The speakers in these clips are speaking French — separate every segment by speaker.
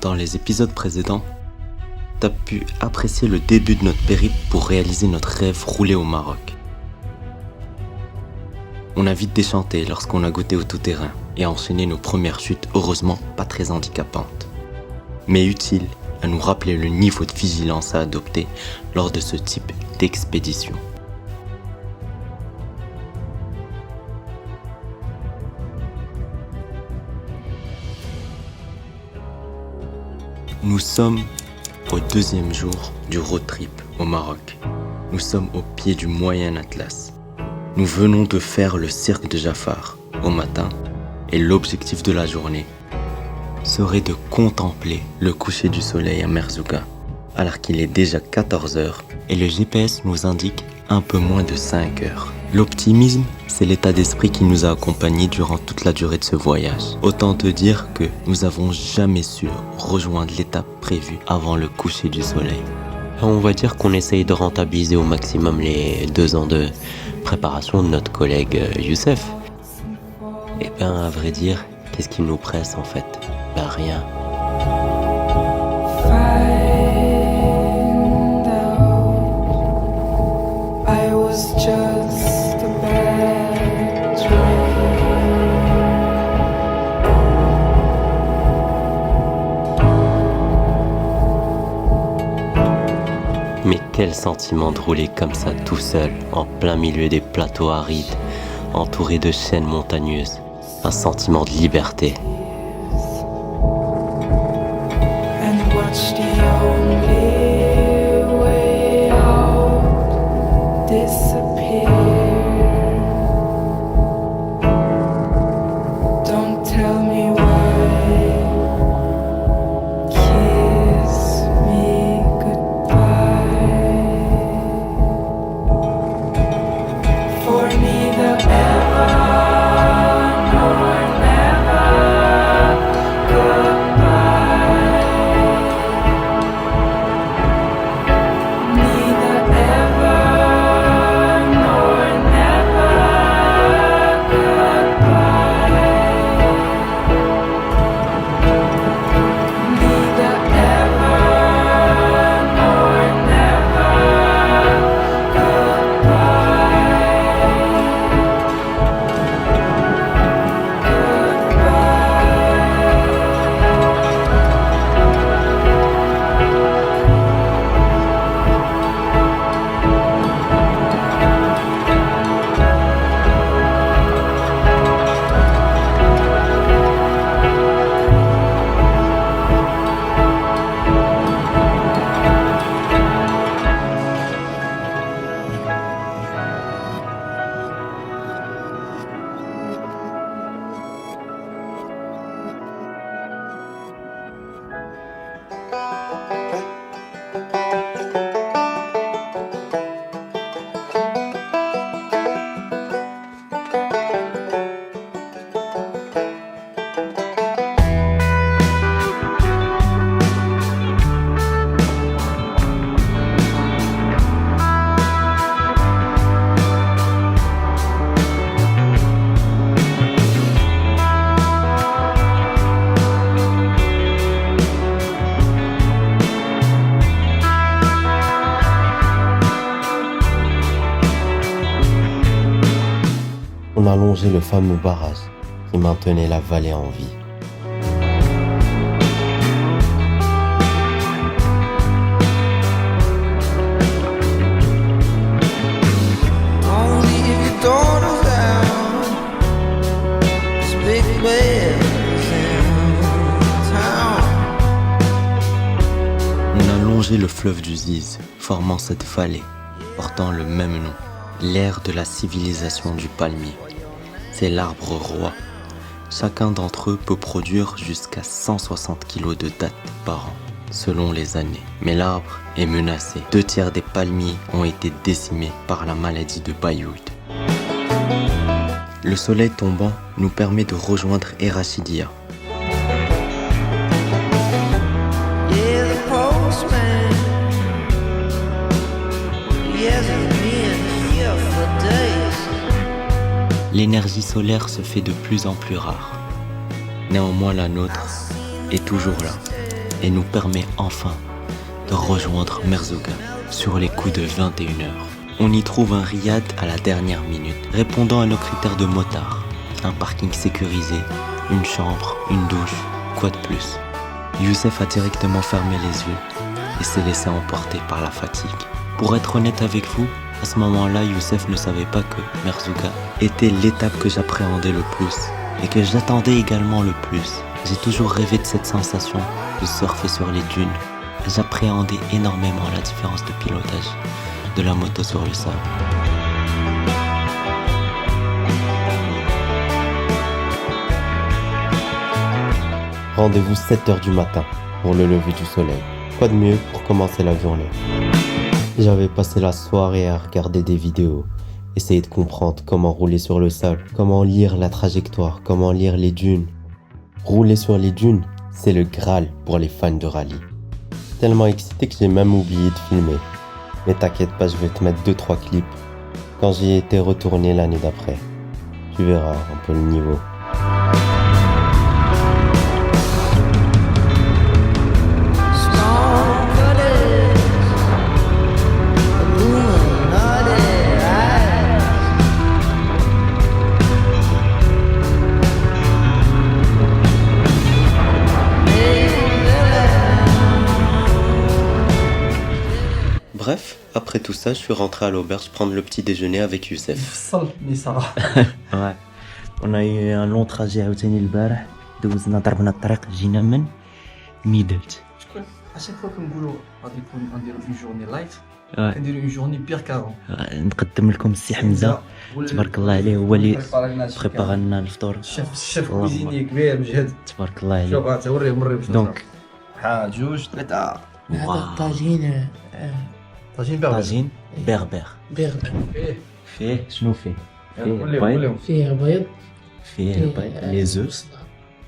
Speaker 1: Dans les épisodes précédents, t'as pu apprécier le début de notre périple pour réaliser notre rêve roulé au Maroc. On a vite déchanté lorsqu'on a goûté au tout-terrain et enchaîné nos premières chutes, heureusement pas très handicapantes, mais utiles à nous rappeler le niveau de vigilance à adopter lors de ce type d'expédition. Nous sommes au deuxième jour du road trip au Maroc. Nous sommes au pied du Moyen Atlas. Nous venons de faire le cirque de Jafar au matin et l'objectif de la journée serait de contempler le coucher du soleil à Merzouga alors qu'il est déjà 14h et le GPS nous indique un peu moins de 5 heures. L'optimisme, c'est l'état d'esprit qui nous a accompagnés durant toute la durée de ce voyage. Autant te dire que nous n'avons jamais su rejoindre l'étape prévue avant le coucher du soleil.
Speaker 2: On va dire qu'on essaye de rentabiliser au maximum les 2 ans de préparation de notre collègue Youssef. Et bien, à vrai dire, qu'est-ce qui nous presse en fait? Ben rien. Mais quel sentiment de rouler comme ça tout seul, en plein milieu des plateaux arides, entouré de chaînes montagneuses. Un sentiment de liberté. On a longé le fameux barrage qui maintenait la vallée en vie.
Speaker 1: On a longé le fleuve du Ziz, formant cette vallée, portant le même nom, l'ère de la civilisation du palmier. C'est l'arbre roi. Chacun d'entre eux peut produire jusqu'à 160 kg de dattes par an, selon les années. Mais l'arbre est menacé. 2/3 des palmiers ont été décimés par la maladie de Bayoud. Le soleil tombant nous permet de rejoindre Erachidia. L'énergie solaire se fait de plus en plus rare. Néanmoins, la nôtre est toujours là. et nous permet enfin de rejoindre Merzouga sur les coups de 21h. On y trouve un riad à la dernière minute, répondant à nos critères de motard. Un parking sécurisé, une chambre, une douche, quoi de plus. Youssef a directement fermé les yeux et s'est laissé emporter par la fatigue. Pour être honnête avec vous, à ce moment-là, Youssef ne savait pas que Merzouga était l'étape que j'appréhendais le plus et que j'attendais également le plus. J'ai toujours rêvé de cette sensation de surfer sur les dunes. J'appréhendais énormément la différence de pilotage de la moto sur le sable.
Speaker 2: Rendez-vous 7h du matin pour le lever du soleil. Quoi de mieux pour commencer la journée? J'avais passé la soirée à regarder des vidéos, essayer de comprendre comment rouler sur le sable, comment lire la trajectoire, comment lire les dunes. Rouler sur les dunes, c'est le Graal pour les fans de rallye. Tellement excité que j'ai même oublié de filmer. Mais t'inquiète pas, je vais te mettre 2-3 clips quand j'y étais retourné l'année d'après. Tu verras un peu le niveau. Bref, après tout ça, je suis rentré à l'auberge prendre le petit déjeuner avec Youssef.
Speaker 1: Ouais. On a eu un long trajet عاوتاني البارح دوزنا ضربنا الطريق جينا من ميدلت.
Speaker 3: شكون اشاك فوا كنقولوا غادي يكون نديرو اون جورني لايف
Speaker 1: Ouais.
Speaker 3: نديرو اون جورني بير كارون
Speaker 1: نقدم لكم السي حمزة تبارك الله عليه هو اللي بريبارا لنا الفطور.
Speaker 3: الشيف كوزيني كبير مجهد
Speaker 1: تبارك الله عليه.
Speaker 3: شوف غتوريه مريب
Speaker 1: دونك
Speaker 3: واحد جوج ثلاثه
Speaker 4: هذا طاجين
Speaker 3: طاجين باربر
Speaker 1: طاجين بربر.
Speaker 4: بيض
Speaker 1: فيه شنو فيه؟ فيه
Speaker 3: قول
Speaker 1: بيض،
Speaker 3: لهم
Speaker 4: فيه بيض
Speaker 1: فيه البيض، لي زوز،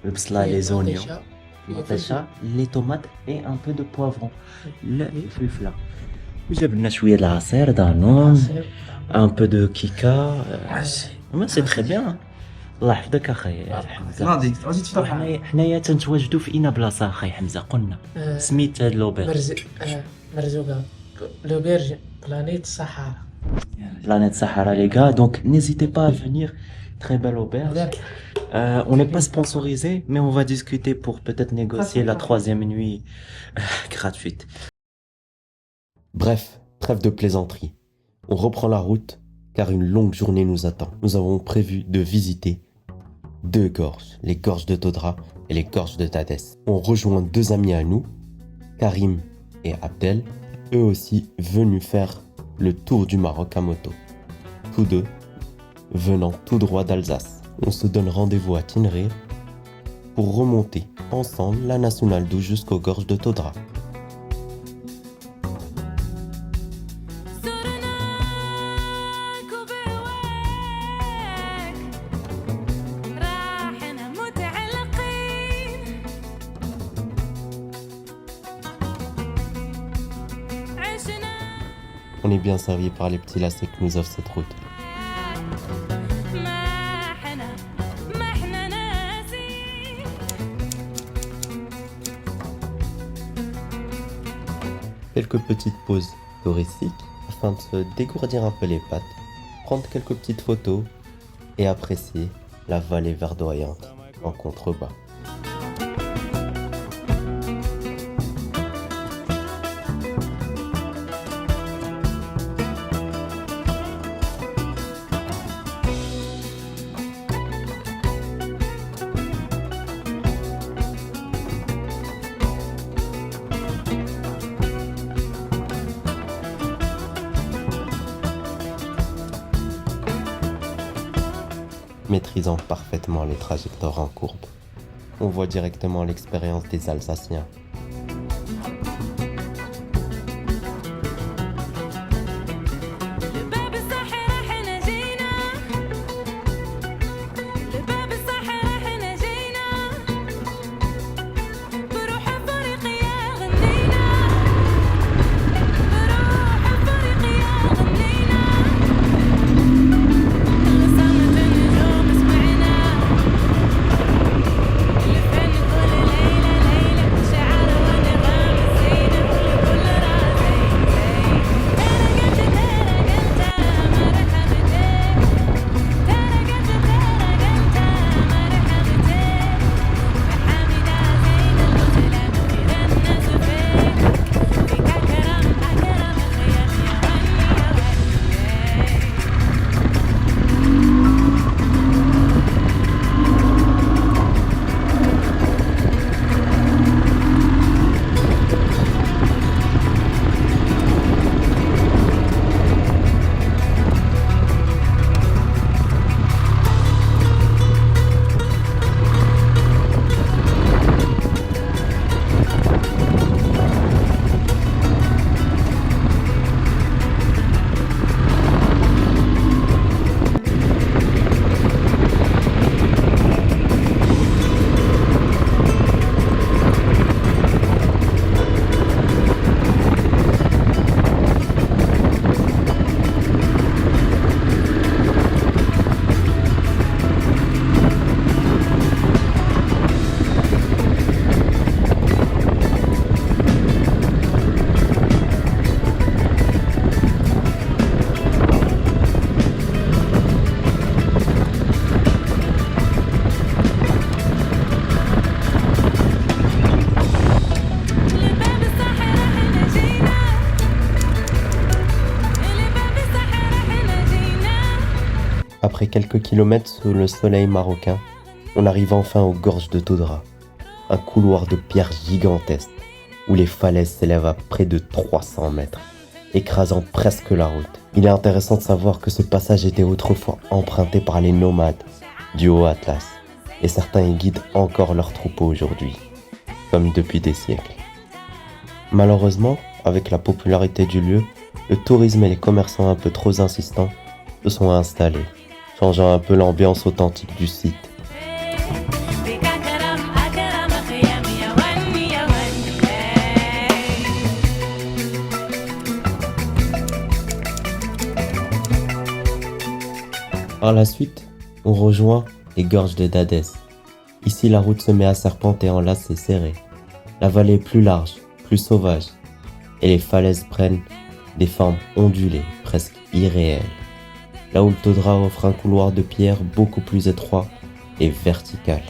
Speaker 1: البصلة، لي زونيون، المطيشة، لي طوماط اي ان بو دو بوافرون. لا الفلفلة. وجاب لنا شوية العصير دانون، ان بو دو كيكا. ما سي تري بيان. الله يحفظك اخي حمزة.
Speaker 3: غادي تفرح
Speaker 1: حنايا تنتواجدوا في اين بلاصة اخي حمزة قلنا سميت هاد لوبير.
Speaker 4: مرزوقة لوبيرج بلانيت صحراء.
Speaker 1: Planète Sahara les gars, donc n'hésitez pas à venir. Très belle auberge. On n'est pas sponsorisé, mais on va discuter pour peut-être négocier la 3e nuit gratuite.
Speaker 2: Bref, trêve de plaisanterie. On reprend la route car une longue journée nous attend. Nous avons prévu de visiter 2 gorges, les gorges de Todra et les gorges de Tadès. On rejoint 2 amis à nous, Karim et Abdel, eux aussi venus faire le tour du Maroc à moto. Tous 2 venant tout droit d'Alsace. On se donne rendez-vous à Tinrir pour remonter ensemble la Nationale 12 jusqu'aux gorges de Todra. On est bien servi par les petits lacets que nous offre cette route. Quelques petites pauses touristiques afin de se dégourdir un peu les pattes, prendre quelques petites photos et apprécier la vallée verdoyante en contrebas. Maîtrisant parfaitement les trajectoires en courbe, on voit directement l'expérience des Alsaciens. Après quelques kilomètres sous le soleil marocain, on arrive enfin aux gorges de Todra, un couloir de pierre gigantesque où les falaises s'élèvent à près de 300 mètres, écrasant presque la route. Il est intéressant de savoir que ce passage était autrefois emprunté par les nomades du Haut Atlas, et certains y guident encore leurs troupeaux aujourd'hui, comme depuis des siècles. Malheureusement, avec la popularité du lieu, le tourisme et les commerçants un peu trop insistants se sont installés, changeant un peu l'ambiance authentique du site. Par la suite, on rejoint les gorges de Dadès. Ici, la route se met à serpenter en lacets serrés. La vallée est plus large, plus sauvage, et les falaises prennent des formes ondulées, presque irréelles. Là où le Todra offre un couloir de pierre beaucoup plus étroit et vertical.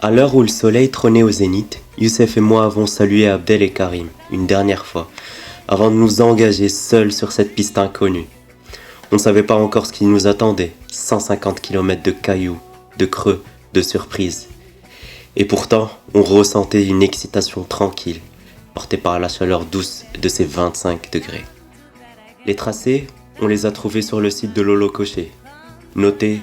Speaker 2: À l'heure où le soleil trônait au zénith, Youssef et moi avons salué Abdel et Karim une dernière fois, avant de nous engager seuls sur cette piste inconnue. On ne savait pas encore ce qui nous attendait, 150 km de cailloux, de creux, de surprises. Et pourtant, on ressentait une excitation tranquille, portée par la chaleur douce de ces 25 degrés. Les tracés, on les a trouvés sur le site de Lolo Coché, notés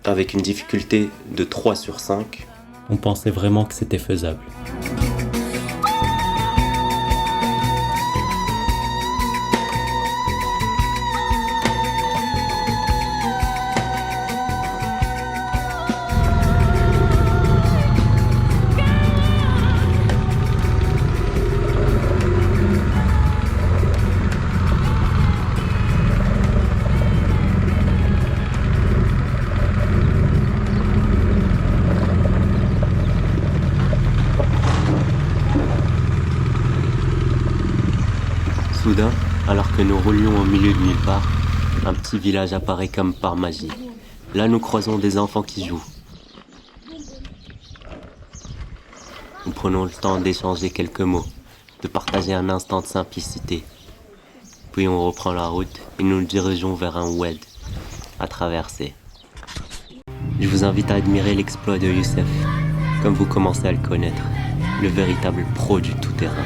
Speaker 2: avec une difficulté de 3 sur 5. On pensait vraiment que c'était faisable. Soudain, alors que nous roulions au milieu de nulle part, un petit village apparaît comme par magie. Là, nous croisons des enfants qui jouent. Nous prenons le temps d'échanger quelques mots, de partager un instant de simplicité. Puis on reprend la route et nous nous dirigeons vers un oued à traverser. Je vous invite à admirer l'exploit de Youssef, comme vous commencez à le connaître, le véritable pro du tout-terrain.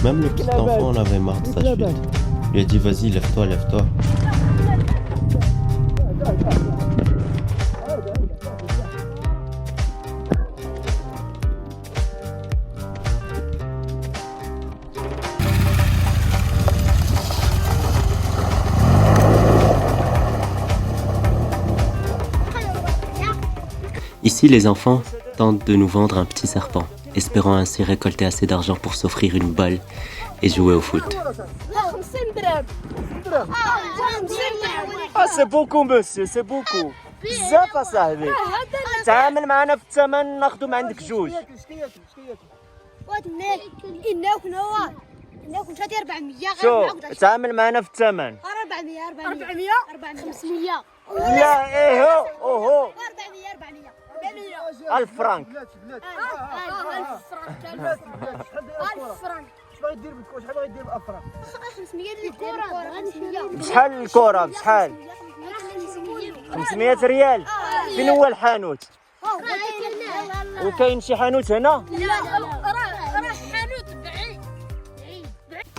Speaker 2: Même le petit enfant en avait marre de sa chute. Il lui a dit vas-y, lève-toi, lève-toi. Ici, les enfants tentent de nous vendre un petit serpent, espérant ainsi récolter assez d'argent pour s'offrir une balle et jouer au foot.
Speaker 5: C'est beaucoup, monsieur, c'est beaucoup. بزاف اصاحبي تعامل معنا في الثمن ناخذو من عندك جوج شوف تعامل معنا في الثمن 400 500 لا ايه هو 400 1000 فرنك 1000 فرنك شحال غيدير بالكوش شحال غيدير بالافران 500 بشحال الكره بشحال 500 ريال فين هو الحانوت وكاين شي حانوت هنا
Speaker 6: لا راه حانوت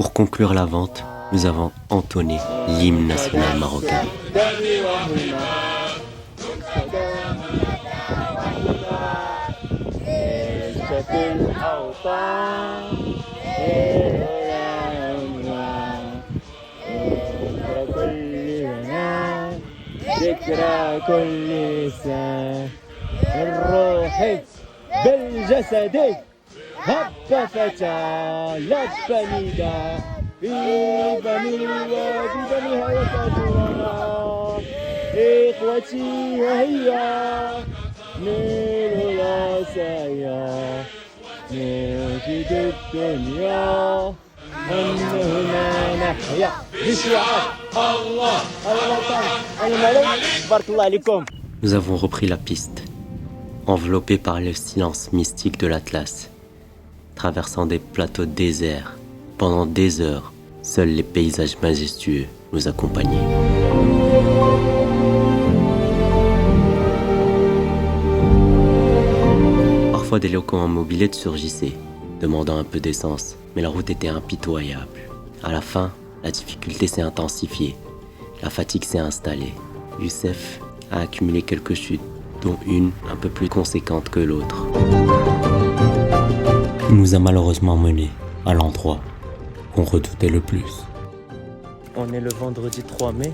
Speaker 2: Pour conclure la vente, nous avons entonné l'hymne national marocain.
Speaker 5: ذكرى كل سنة الروح بالجسد هب فتى لب نداء في بني وفي بنيها يسعدنا إخوتي وهيا نيل العصايا نجد الدنيا أن هنا نحيا بشعار الله الوطن الملك بارك الله عليكم.
Speaker 2: Nous avons repris la piste, enveloppés par le silence mystique de l'Atlas, traversant des plateaux déserts. Pendant des heures, seuls les paysages majestueux nous accompagnaient. Parfois des locaux en mobilette surgissaient, demandant un peu d'essence, mais la route était impitoyable. À la fin, la difficulté s'est intensifiée, la fatigue s'est installée. Youssef a accumulé quelques chutes, dont une un peu plus conséquente que l'autre. Il nous a malheureusement menés à l'endroit qu'on redoutait le plus.
Speaker 5: On est le vendredi 3 mai.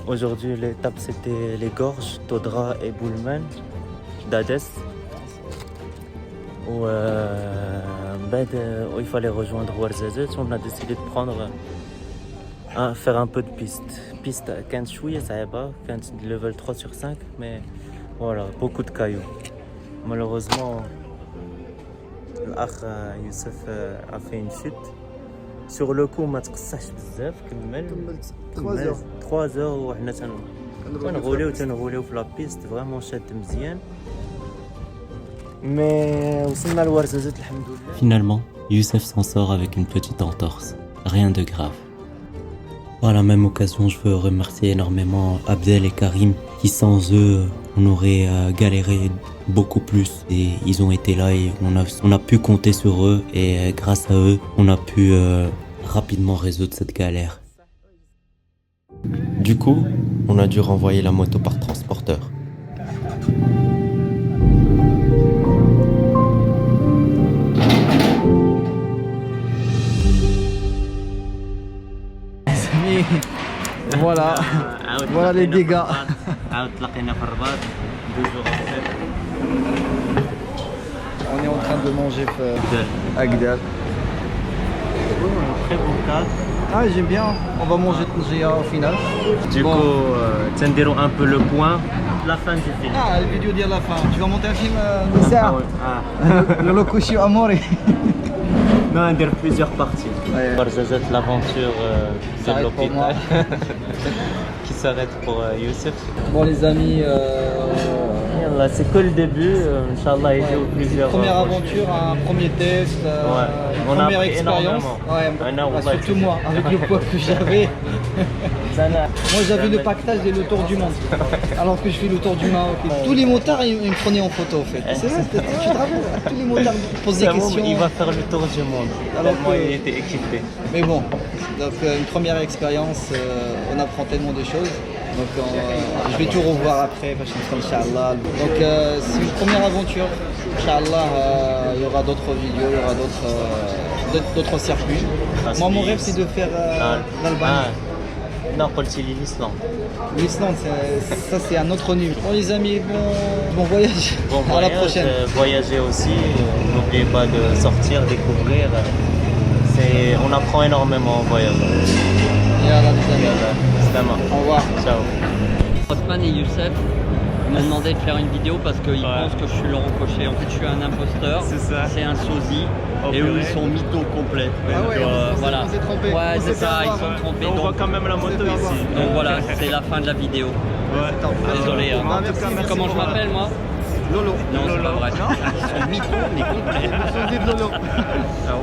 Speaker 5: Aujourd'hui, l'étape c'était les gorges, Todra et Boulman, d'Adès. Où il fallait rejoindre Ouarzazate. On a décidé de faire un peu de piste. Piste à 15 chouïa, ça va, 15 level 3 sur 5, mais voilà, beaucoup de cailloux. Malheureusement, l'akh Youssef a fait une chute. Sur le coup, ما تقصحش بزاف كمل 3 heures وحنا تنغوليو في لا بيست فريمون شاد مزيان. Mais وصلنا لورزازات الحمد لله.
Speaker 2: Finalement, Youssef s'en sort avec une petite entorse, rien de grave. Par la même occasion, je veux remercier énormément Abdel et Karim qui sans eux, on aurait galéré beaucoup plus. Et ils ont été là et on a pu compter sur eux et grâce à eux, on a pu rapidement résoudre cette galère. Du coup, on a dû renvoyer la moto par transporteur.
Speaker 3: Voilà, voilà les dégâts. On est en train de manger Agdal.
Speaker 5: Très bon cadre.
Speaker 3: Ah, j'aime bien. On va manger Tnjia au final.
Speaker 5: Du
Speaker 3: Bon.
Speaker 5: coup, Tendero un peu le point. La fin du film.
Speaker 3: Ah, la vidéo dit à la fin. Tu vas monter un film Nissa Le Locution Amore.
Speaker 5: Non, on dirait plusieurs parties. Ouarzazate, l'aventure de l'hôpital qui s'arrête pour Youssef.
Speaker 3: Bon les amis,
Speaker 5: Yallah, c'est que le début. Inch'Allah, il y a plusieurs.
Speaker 3: première aventure, un premier test,
Speaker 5: On
Speaker 3: une
Speaker 5: a
Speaker 3: première
Speaker 5: appris
Speaker 3: expérience.
Speaker 5: énormément.
Speaker 3: Ouais, surtout moi, avec le poids que j'avais. Moi j'avais le pactage et le tour du monde. Alors que je fais le tour du Maroc. Tous les motards ils me prenaient en photo en fait. C'est vrai, tu te rappelles? Tous les motards me posent des questions.
Speaker 5: Il va faire le tour du monde.
Speaker 3: Alors
Speaker 5: Tellement
Speaker 3: que-
Speaker 5: il était équipé.
Speaker 3: Mais bon, donc une première expérience, on apprend tellement de choses. Donc je vais tout revoir après, Inch'Allah. Donc c'est une première aventure. Inch'Allah, il y aura d'autres vidéos, il y aura d'autres circuits. Moi mon rêve c'est de faire l'Albanie.
Speaker 5: Non, l'Islande.
Speaker 3: L'Islande, ça c'est un autre niveau. Bon les amis, bon voyage.
Speaker 5: Bon
Speaker 3: À la
Speaker 5: voyage,
Speaker 3: prochaine.
Speaker 5: voyager aussi. N'oubliez pas de sortir, découvrir. On apprend énormément en voyageant.
Speaker 3: Yallah, les amis.
Speaker 5: Slama.
Speaker 3: Au revoir.
Speaker 5: Ciao.
Speaker 6: Osman et Youssef m'ont demandé de faire une vidéo parce qu'ils pensent que je suis leur coché. En fait, je suis un imposteur.
Speaker 5: C'est ça.
Speaker 6: C'est un sosie.
Speaker 5: Oh,
Speaker 6: et eux,
Speaker 5: purée.
Speaker 6: ils sont mythos complets.
Speaker 3: Ah ouais,
Speaker 6: voilà.
Speaker 3: on s'est trompé.
Speaker 6: Ouais,
Speaker 3: On
Speaker 6: c'est
Speaker 3: s'est
Speaker 6: ça,
Speaker 3: fait
Speaker 6: ils
Speaker 3: avoir.
Speaker 6: sont trompés.
Speaker 5: On voit
Speaker 6: Donc,
Speaker 5: quand même la moto ici.
Speaker 6: donc voilà, c'est la fin de la vidéo. Désolé. Hein.
Speaker 3: Ah, merci.
Speaker 6: Comment je m'appelle moi
Speaker 3: Lolo.
Speaker 6: Non, c'est pas vrai. Ils sont mythos, mais complets.
Speaker 3: Sosie de Lolo.
Speaker 6: Ciao.